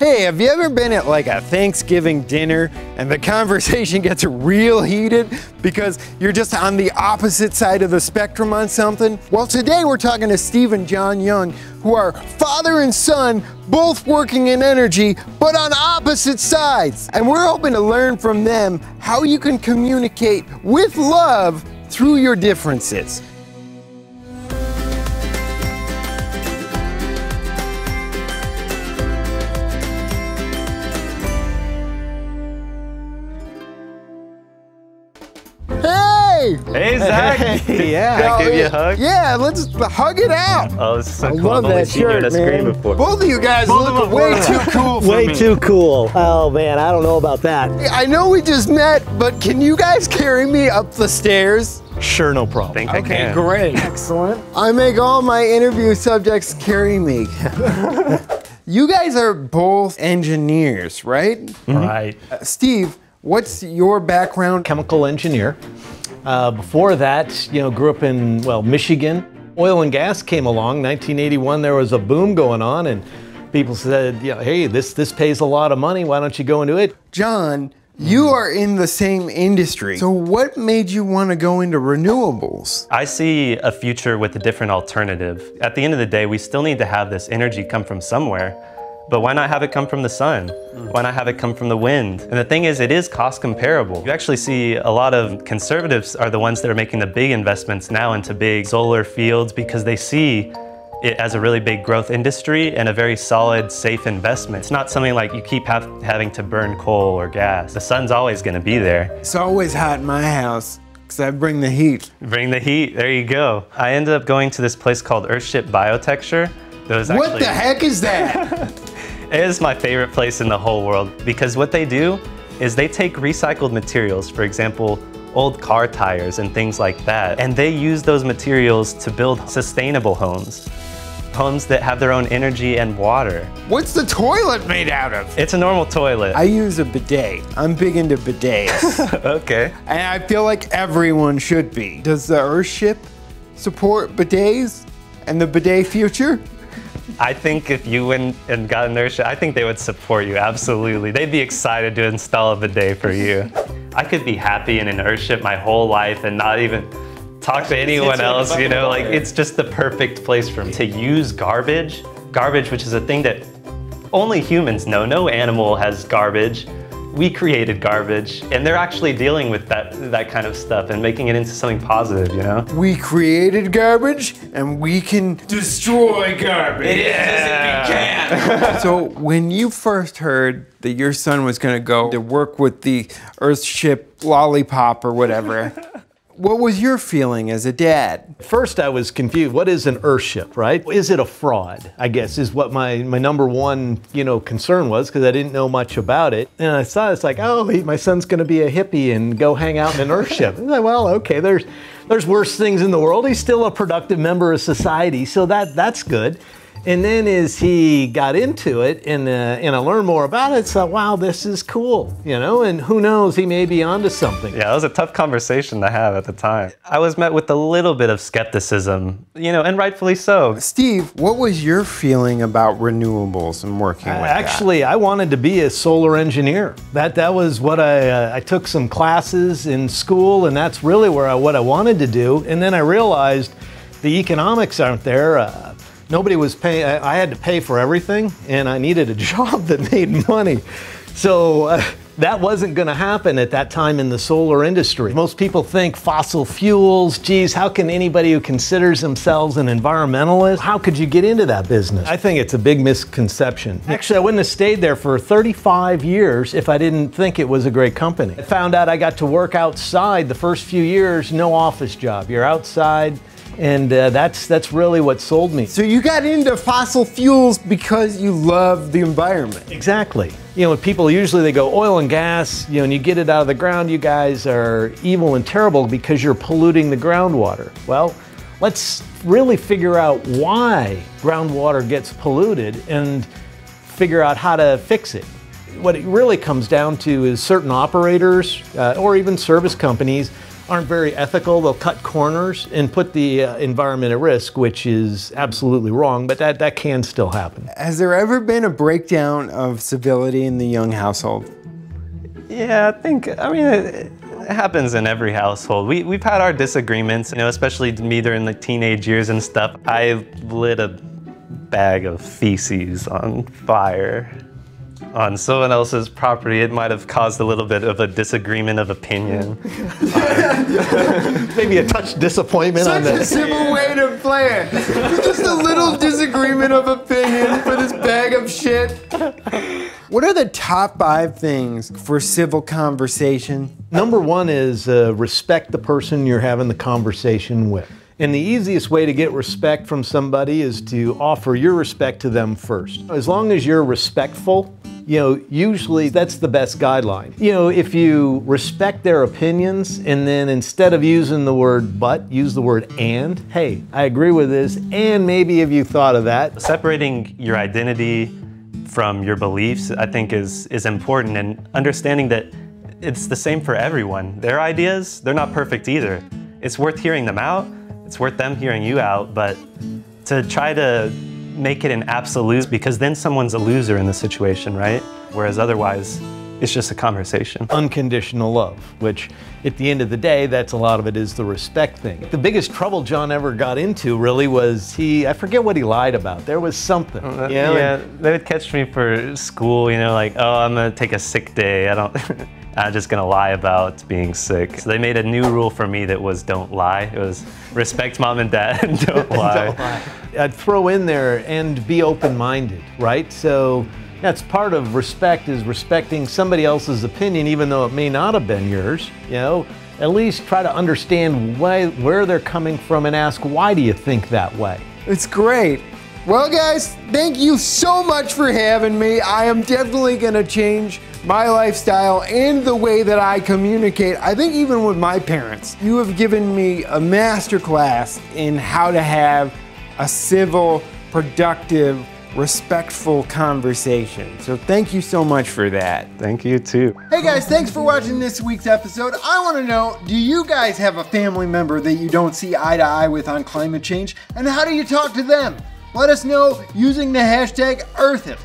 Hey, have you ever been at like a Thanksgiving dinner and the conversation gets real heated because you're just on the opposite side of the spectrum on something? Well, today we're talking to Steve and John Young, who are father and son, both working in energy, but on opposite sides. And we're hoping to learn from them how you can communicate with love through your differences. Hey, Zach. Hey, yeah. Can I give you a hug? Yeah, let's hug it out. Oh, this is so I cool. love I've only that seen you on shirt, a screen man. before. Both of you guys look way too cool for Way me. too cool. Oh man, I don't know about that. I know we just met, but can you guys carry me up the stairs? Sure, no problem. I think I can. Great. Excellent. I make all my interview subjects carry me. You guys are both engineers, right? Right. Steve, what's your background? Chemical engineer. Before that, grew up in, Michigan. Oil and gas came along. 1981, there was a boom going on, and people said, hey, this pays a lot of money. Why don't you go into it? John, you are in the same industry. So what made you want to go into renewables? I see a future with a different alternative. At the end of the day, we still need to have this energy come from somewhere. But why not have it come from the sun? Why not have it come from the wind? And the thing is, it is cost comparable. You actually see a lot of conservatives are the ones that are making the big investments now into big solar fields because they see it as a really big growth industry and a very solid, safe investment. It's not something like you keep having to burn coal or gas. The sun's always gonna be there. It's always hot in my house because I bring the heat. Bring the heat, there you go. I ended up going to this place called Earthship Biotecture. What the heck is that? It is my favorite place in the whole world because what they do is they take recycled materials, for example, old car tires and things like that, and they use those materials to build sustainable homes. Homes that have their own energy and water. What's the toilet made out of? It's a normal toilet. I use a bidet. I'm big into bidets. Okay. And I feel like everyone should be. Does the Earthship support bidets and the bidet future? I think if you went and got an Earthship, I think they would support you, absolutely. They'd be excited to install a bidet for you. I could be happy in an Earthship my whole life and not even talk to anyone else, like it's just the perfect place for me. To use garbage, which is a thing that only humans know, no animal has garbage. We created garbage, and they're actually dealing with that kind of stuff and making it into something positive, We created garbage, and we can destroy garbage. Yeah. We can. So when you first heard that your son was going to go to work with the Earthship Lollipop or whatever, what was your feeling as a dad? First, I was confused. What is an Earthship, right? Is it a fraud, I guess, is what my number one, concern was, because I didn't know much about it. And I saw it's like, oh, my son's going to be a hippie and go hang out in an Earthship. I was like, well, okay, there's worse things in the world. He's still a productive member of society, so that's good. And then as he got into it and I learned more about it, so wow, this is cool, and who knows, he may be onto something. Yeah, it was a tough conversation to have at the time. I was met with a little bit of skepticism, and rightfully so. Steve, what was your feeling about renewables and working with Actually, I wanted to be a solar engineer. That was what I took some classes in school, and that's really what I wanted to do. And then I realized the economics aren't there. Nobody was paying, I had to pay for everything, and I needed a job that made money. So that wasn't gonna happen at that time in the solar industry. Most people think fossil fuels, geez, how can anybody who considers themselves an environmentalist, how could you get into that business? I think it's a big misconception. Actually, I wouldn't have stayed there for 35 years if I didn't think it was a great company. I found out I got to work outside the first few years, no office job. You're outside, and that's really what sold me. So you got into fossil fuels because you love the environment. Exactly. People usually they go oil and gas, and you get it out of the ground, you guys are evil and terrible because you're polluting the groundwater. Well, let's really figure out why groundwater gets polluted and figure out how to fix it. What it really comes down to is certain operators or even service companies aren't very ethical. They'll cut corners and put the environment at risk, which is absolutely wrong, but that can still happen. Has there ever been a breakdown of civility in the Young household? Yeah, I mean, it happens in every household. We've had our disagreements, especially me during the teenage years and stuff. I lit a bag of feces on fire on someone else's property. It might have caused a little bit of a disagreement of opinion. Maybe a touch disappointment on Such the a simple way to play it. Just a little disagreement of opinion for this bag of shit. What are the top 5 things for civil conversation? Number 1 is respect the person you're having the conversation with. And the easiest way to get respect from somebody is to offer your respect to them first. As long as you're respectful, usually that's the best guideline. If you respect their opinions and then instead of using the word but, use the word and. Hey, I agree with this, and maybe have you thought of that? Separating your identity from your beliefs, I think is important, and understanding that it's the same for everyone. Their ideas, they're not perfect either. It's worth hearing them out. It's worth them hearing you out, but to try to make it an absolute, because then someone's a loser in the situation, right? Whereas otherwise, it's just a conversation. Unconditional love, which at the end of the day, that's a lot of it is the respect thing. The biggest trouble John ever got into really was I forget what he lied about. There was something. Yeah, they would catch me for school, like, oh, I'm gonna take a sick day. I'm just gonna lie about being sick. So they made a new rule for me that was don't lie. It was respect mom and dad and don't lie. Don't lie. I'd throw in there and be open-minded, right? So that's part of respect, is respecting somebody else's opinion, even though it may not have been yours. At least try to understand where they're coming from and ask, why do you think that way? It's great. Well, guys, thank you so much for having me. I am definitely gonna change my lifestyle and the way that I communicate. I think even with my parents, you have given me a masterclass in how to have a civil, productive, respectful conversation. So thank you so much for that. Thank you too. Hey guys, thanks for watching this week's episode. I want to know, do you guys have a family member that you don't see eye to eye with on climate change? And how do you talk to them? Let us know using the hashtag EarthIt.